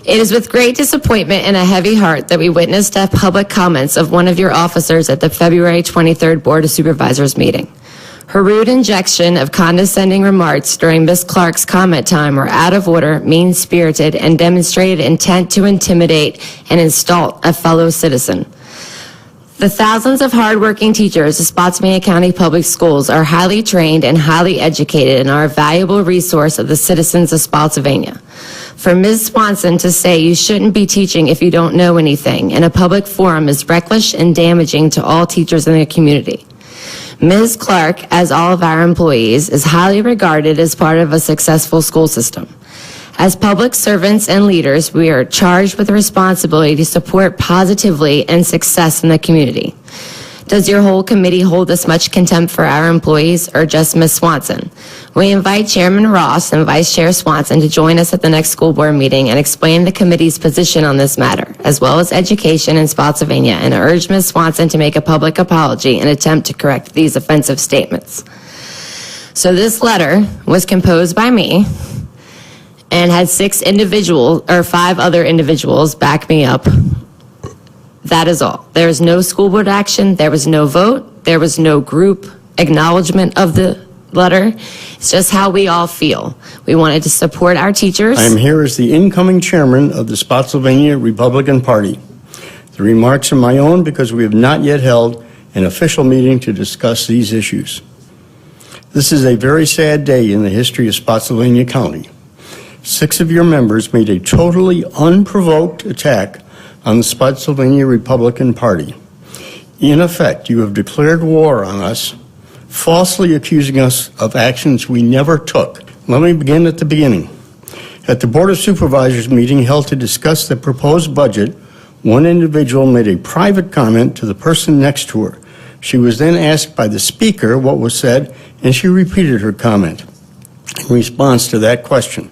It is with great disappointment and a heavy heart that we witnessed the public comments of one of your officers at the February 23rd Board of Supervisors meeting. Her rude injection of condescending remarks during Ms. Clark's comment time were out of order, mean-spirited, and demonstrated intent to intimidate and insult a fellow citizen. The thousands of hardworking teachers of Spotsylvania County Public Schools are highly trained and highly educated and are a valuable resource of the citizens of Spotsylvania. For Ms. Swanson to say you shouldn't be teaching if you don't know anything in a public forum is reckless and damaging to all teachers in the community. Ms. Clark, as all of our employees, is highly regarded as part of a successful school system. As public servants and leaders, we are charged with the responsibility to support positively and success in the community. Does your whole committee hold this much contempt for our employees or just Ms. Swanson? We invite Chairman Ross and Vice Chair Swanson to join us at the next school board meeting and explain the committee's position on this matter, as well as education in Spotsylvania, and urge Ms. Swanson to make a public apology and attempt to correct these offensive statements. So this letter was composed by me and had 5 other individuals back me up. That is all. There is no school board action. There was no vote. There was no group acknowledgement of the letter. It's just how we all feel. We wanted to support our teachers. I am here as the incoming chairman of the Spotsylvania Republican Party. The remarks are my own because we have not yet held an official meeting to discuss these issues. This is a very sad day in the history of Spotsylvania County. 6 of your members made a totally unprovoked attack on the Spotsylvania Republican Party. In effect, you have declared war on us, falsely accusing us of actions we never took. Let me begin at the beginning. At the Board of Supervisors meeting held to discuss the proposed budget, one individual made a private comment to the person next to her. She was then asked by the speaker what was said, and she repeated her comment in response to that question.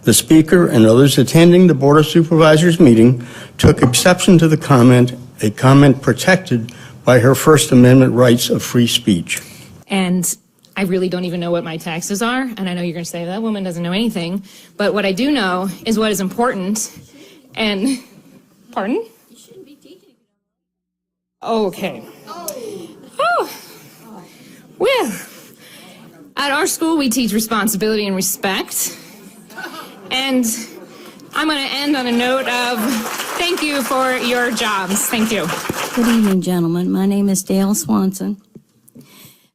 The speaker and others attending the Board of Supervisors meeting took exception to the comment, a comment protected by her First Amendment rights of free speech. And I really don't even know what my taxes are, and I know you're going to say that woman doesn't know anything, but what I do know is what is important. And pardon? You shouldn't be teaching. Okay. Oh. Well, at our school we teach responsibility and respect. And I'm going to end on a note of thank you for your jobs. Thank you. Good evening, gentlemen. My name is Dale Swanson,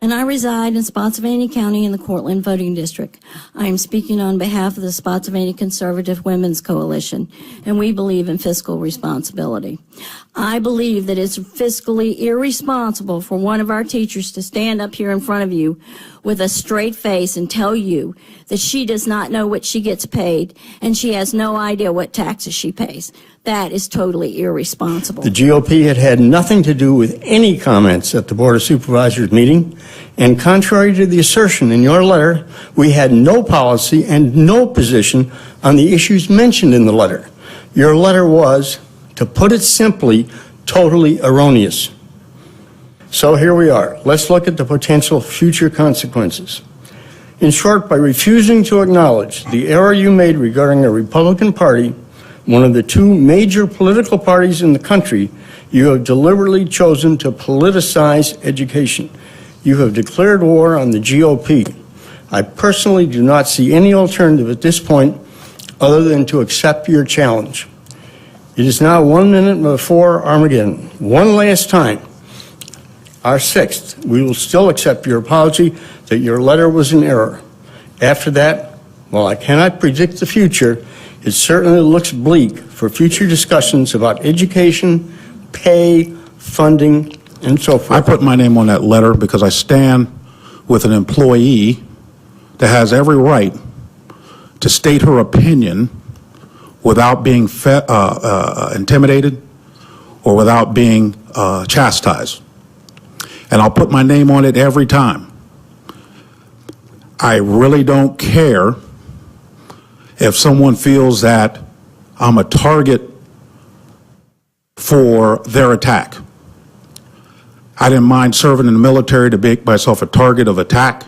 and I reside in Spotsylvania County in the Cortland Voting District. I am speaking on behalf of the Spotsylvania Conservative Women's Coalition, and we believe in fiscal responsibility. I believe that it's fiscally irresponsible for one of our teachers to stand up here in front of you with a straight face and tell you that she does not know what she gets paid and she has no idea what taxes she pays. That is totally irresponsible. The GOP had nothing to do with any comments at the Board of Supervisors meeting, and contrary to the assertion in your letter, we had no policy and no position on the issues mentioned in the letter. Your letter was, to put it simply, totally erroneous. So here we are. Let's look at the potential future consequences. In short, by refusing to acknowledge the error you made regarding the Republican Party, one of the 2 major political parties in the country, you have deliberately chosen to politicize education. You have declared war on the GOP. I personally do not see any alternative at this point other than to accept your challenge. It is now 1 minute before Armageddon. One last time, our 6th, we will still accept your apology that your letter was in error. After that, while I cannot predict the future, it certainly looks bleak for future discussions about education, pay, funding, and so forth. I put my name on that letter because I stand with an employee that has every right to state her opinion without being intimidated or without being chastised. And I'll put my name on it every time. I really don't care if someone feels that I'm a target for their attack. I didn't mind serving in the military to make myself a target of attack,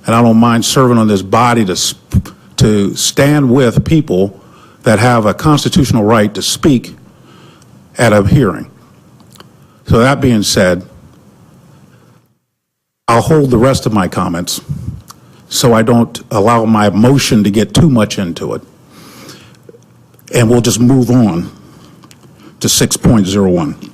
and I don't mind serving on this body to stand with people that have a constitutional right to speak at a hearing. So that being said, I'll hold the rest of my comments so I don't allow my emotion to get too much into it. And we'll just move on to 6.01.